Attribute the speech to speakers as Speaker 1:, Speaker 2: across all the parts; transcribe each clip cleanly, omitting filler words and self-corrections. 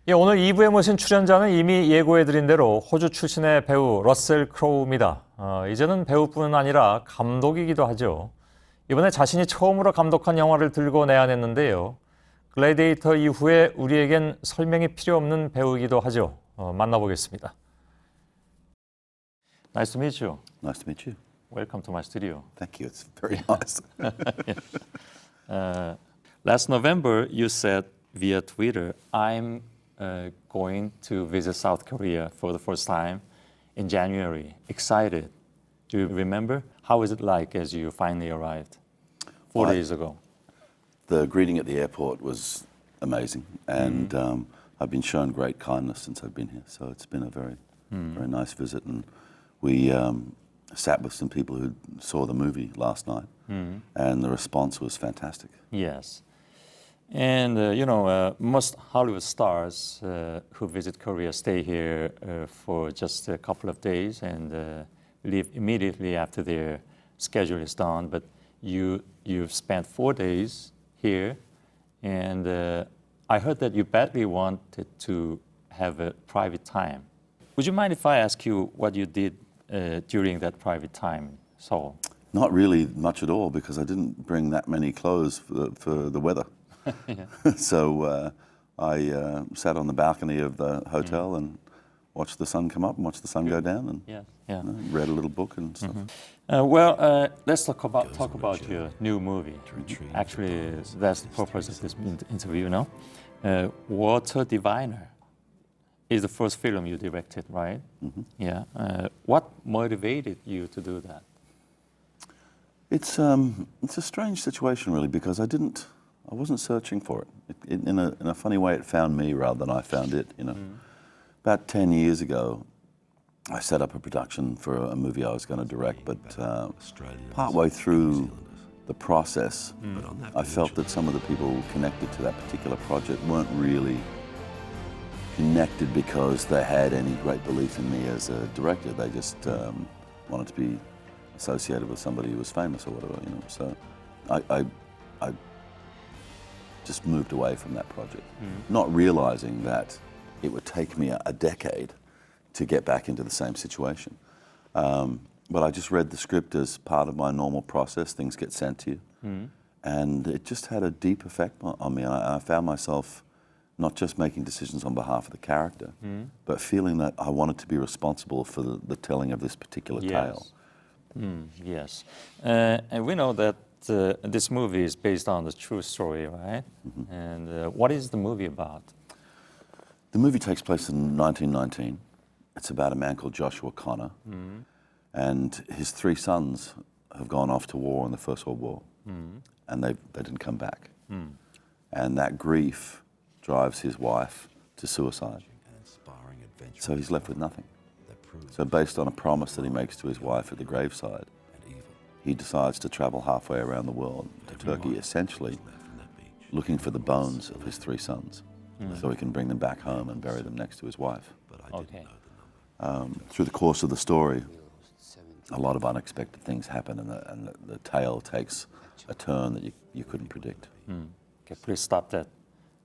Speaker 1: 예, 오늘 2부에 모신 출연자는 이미 예고해드린 대로 호주 출신의 배우 러셀 크로우입니다. 이제는 배우뿐 아니라 감독이기도 하죠. 이번에 자신이 처음으로 감독한 영화를 들고 내한했는데요. 글래디에이터 이후에 우리에겐 설명이 필요 없는 배우이기도 하죠. 만나보겠습니다. Nice to meet you.
Speaker 2: Nice to meet you.
Speaker 1: Welcome to my studio.
Speaker 2: Thank you. It's very nice.
Speaker 1: Last November, you said via Twitter, I'm going to visit South Korea for the first time in January. Excited. Do you remember? How is it like as you finally arrived 4 days ago?
Speaker 2: The greeting at the airport was amazing, and I've been shown great kindness since I've been here. So it's been a very nice visit, and we sat with some people who saw the movie last night, and the response was fantastic.
Speaker 1: Yes. And, most Hollywood stars who visit Korea stay here for just a couple of days and leave immediately after their schedule is done. But you've spent 4 days here, and I heard that you badly wanted to have a private time. Would you mind if I ask you what you did during that private time in Seoul?
Speaker 2: Not really much at all, because I didn't bring that many clothes for the weather. So I sat on the balcony of the hotel and watched the sun come up and watched the sun go down, and read a little book and stuff.
Speaker 1: Let's talk about your new movie. Actually, that's the purpose of this interview, no? Water Diviner is the first film you directed, right? Yeah. What motivated you to do that?
Speaker 2: It's a strange situation, really, because I wasn't searching for it. In a funny way, it found me rather than I found it. About 10 years ago, I set up a production for a movie I was going to direct, but partway through the process, I felt that some of the people connected to that particular project weren't really connected because they had any great belief in me as a director. They just wanted to be associated with somebody who was famous or whatever. So I just moved away from that project, not realizing that it would take me a decade to get back into the same situation. But I just read the script as part of my normal process. Things get sent to you. And it just had a deep effect on me. I found myself not just making decisions on behalf of the character, but feeling that I wanted to be responsible for the telling of this particular tale.
Speaker 1: Yes. And we know that this movie is based on the true story, right? And what is the movie about?
Speaker 2: The movie takes place in 1919. It's about a man called Joshua Connor, and his 3 sons have gone off to war in the First World War, and they didn't come back. And that grief drives his wife to suicide. So he's left with nothing. So based on a promise that he makes to his wife at the graveside, he decides to travel halfway around the world to Turkey, essentially looking for the bones of his 3 sons, so he can bring them back home and bury them next to his wife.
Speaker 1: Okay.
Speaker 2: Through the course of the story, a lot of unexpected things happen, and the tale takes a turn that you couldn't predict.
Speaker 1: Okay, please stop that,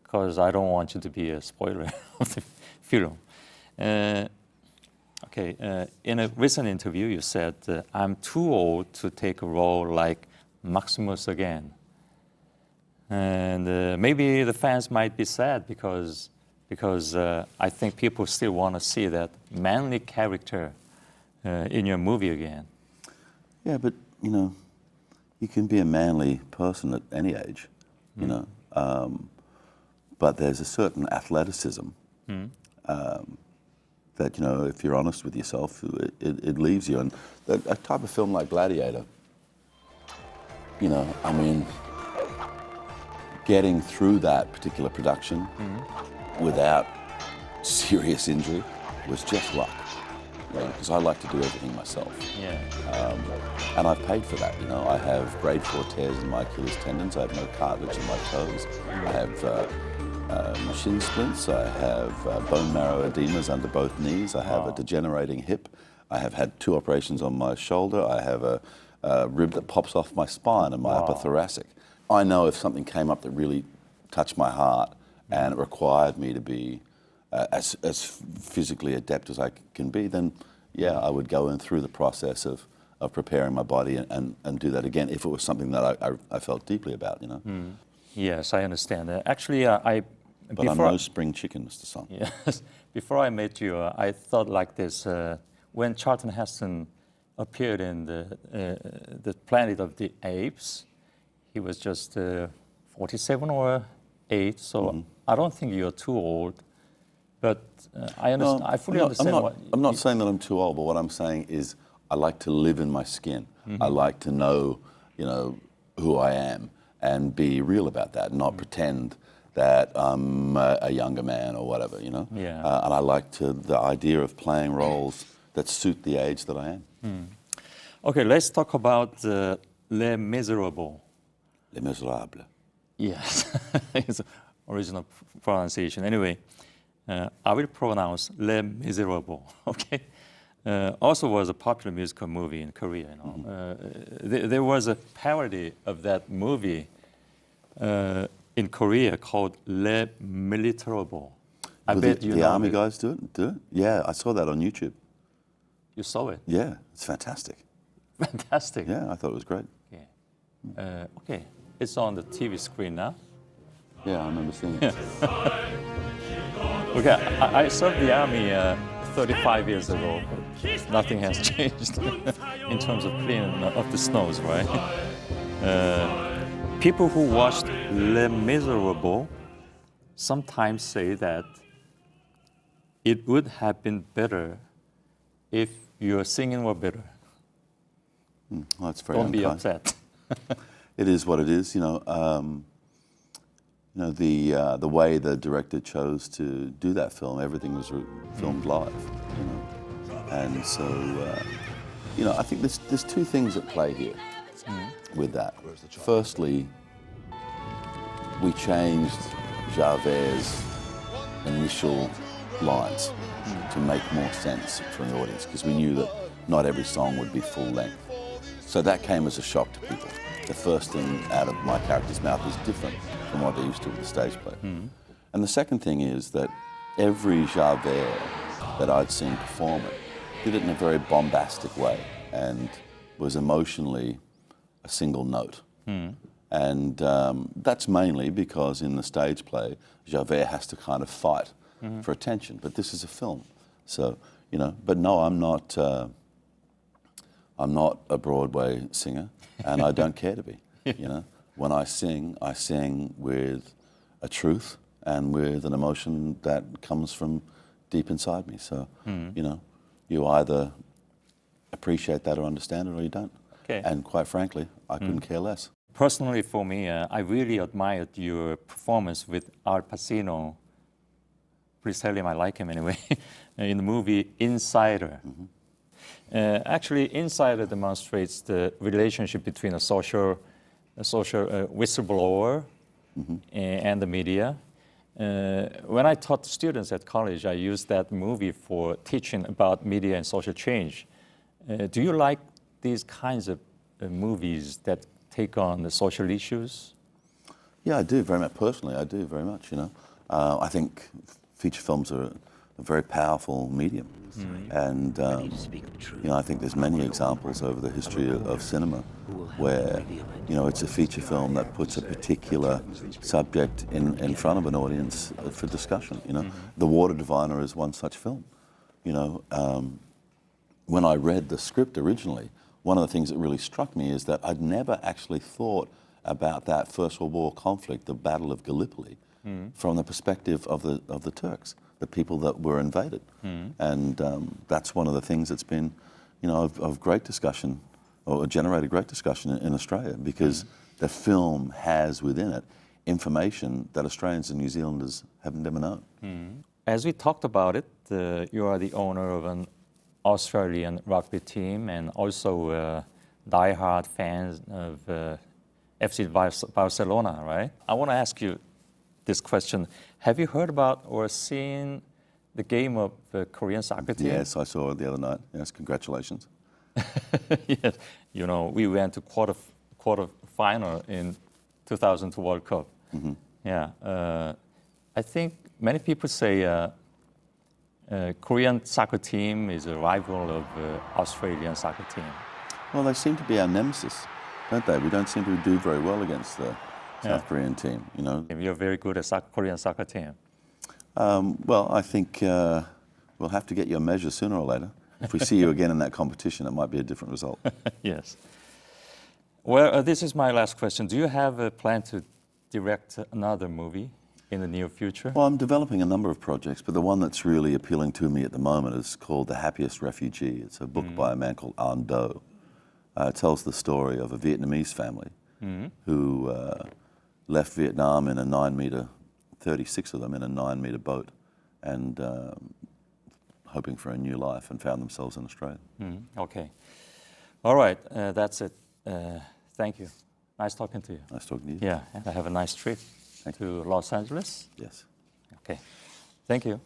Speaker 1: because I don't want you to be a spoiler of the film. In a recent interview, you said, I'm too old to take a role like Maximus again. And maybe the fans might be sad because I think people still want to see that manly character in your movie again.
Speaker 2: Yeah, but, you can be a manly person at any age, but there's a certain athleticism that, if you're honest with yourself, it leaves you. And a type of film like Gladiator, getting through that particular production without serious injury was just luck. Because I like to do everything myself. And I've paid for that. I have grade 4 tears in my Achilles tendons. I have no cartilage in my toes. I have shin splints. I have bone marrow edemas under both knees. I have a degenerating hip. I have had 2 operations on my shoulder. I have a rib that pops off my spine and my upper thoracic. I know if something came up that really touched my heart and it required me to be as physically adept as I can be, then yeah, I would go in through the process of preparing my body and do that again if it was something that I felt deeply about, you know.
Speaker 1: Yes, I understand. Actually,
Speaker 2: But I'm no spring chicken, Mr. Song.
Speaker 1: Yes, before I met you, I thought like this. When Charlton Heston appeared in the Planet of the Apes, he was just 47 or 8, so I don't think you're too old. But I understand.
Speaker 2: No,
Speaker 1: I fully understand.
Speaker 2: I'm not saying that I'm too old, but what I'm saying is I like to live in my skin. I like to know, you know, who I am and be real about that, not pretend that I'm a younger man or whatever, you know.
Speaker 1: Yeah.
Speaker 2: And I like the idea of playing roles that suit the age that I am.
Speaker 1: Okay, let's talk about Les Miserables.
Speaker 2: Les Miserables.
Speaker 1: Yes, it's original pronunciation. Anyway, I will pronounce Les Miserables. Okay. Also was a popular musical movie in Korea. You know, there was a parody of that movie in Korea called Les Militables. I bet you know
Speaker 2: the army
Speaker 1: it.
Speaker 2: guys do it. Yeah, I saw that on YouTube.
Speaker 1: You saw it.
Speaker 2: Yeah, it's fantastic.
Speaker 1: Fantastic.
Speaker 2: Yeah, I thought it was great.
Speaker 1: Okay. Okay, it's on the TV screen now.
Speaker 2: Yeah, I remember seeing it.
Speaker 1: Okay, I served the army 35 years ago. Nothing has changed in terms of cleaning of the snows, right? People who watched Les Miserables sometimes say that it would have been better if your singing were better.
Speaker 2: Well, that's very
Speaker 1: Don't be
Speaker 2: unkind.
Speaker 1: upset.
Speaker 2: It is what it is, you know. The way the director chose to do that film, everything was filmed live, you know. And so, you know, I think there's two things at play here with that. Firstly, we changed Javert's initial lines to make more sense for the audience because we knew that not every song would be full length. So that came as a shock to people. The first thing out of my character's mouth is different from what they're used to with the stage play. And the second thing is that every Javert that I'd seen perform it did it in a very bombastic way and was emotionally a single note. And that's mainly because in the stage play, Javert has to kind of fight for attention. But this is a film. So, you know, but no, I'm not a Broadway singer, and I don't care to be, you know. When I sing with a truth and with an emotion that comes from deep inside me. So, you know, you either appreciate that or understand it or you don't.
Speaker 1: Okay.
Speaker 2: And quite frankly, I couldn't care less.
Speaker 1: Personally, for me, I really admired your performance with Al Pacino. Please tell him I like him anyway. In the movie Insider. Actually, Insider demonstrates the relationship between a social whistleblower and the media. When I taught students at college, I used that movie for teaching about media and social change. Do you like these kinds of movies that take on the social issues?
Speaker 2: Yeah, I do very much. Personally, I do very much, you know. I think feature films are a very powerful medium. And, you know, I think there's many examples over the history of cinema where, you know, it's a feature film that puts a particular subject in front of an audience for discussion, you know. The Water Diviner is one such film. You know, when I read the script originally, one of the things that really struck me is that I'd never actually thought about that First World War conflict, the Battle of Gallipoli, from the perspective of the Turks, the people that were invaded. And that's one of the things that's been, you know, of great discussion, or generated great discussion in Australia, because the film has within it information that Australians and New Zealanders have never known.
Speaker 1: As we talked about it, you are the owner of an Australian rugby team and also diehard fans of FC Barcelona, right? I want to ask you this question. Have you heard about or seen the game of the Korean soccer team?
Speaker 2: Yes, I saw it the other night. Yes, congratulations.
Speaker 1: Yes, you know, we went to quarter final in 2002 World Cup. Yeah, I think many people say Korean soccer team is a rival of Australian soccer team.
Speaker 2: Well, they seem to be our nemesis, don't they? We don't seem to do very well against the South Korean team, you know.
Speaker 1: You're very good at Korean soccer team.
Speaker 2: Well, I think we'll have to get your measure sooner or later. If we see you again in that competition, it might be a different result.
Speaker 1: Yes. Well, this is my last question. Do you have a plan to direct another movie in the near future?
Speaker 2: Well, I'm developing a number of projects, but the one that's really appealing to me at the moment is called The Happiest Refugee. It's a book by a man called An Do. It tells the story of a Vietnamese family who left Vietnam in a 9-meter, 36 of them in a 9-meter boat, and hoping for a new life, and found themselves in Australia.
Speaker 1: Okay. All right, that's it. Thank you. Nice talking to you.
Speaker 2: Nice talking to you.
Speaker 1: Yeah, and have a nice trip to Los Angeles.
Speaker 2: Yes.
Speaker 1: Okay. Thank you.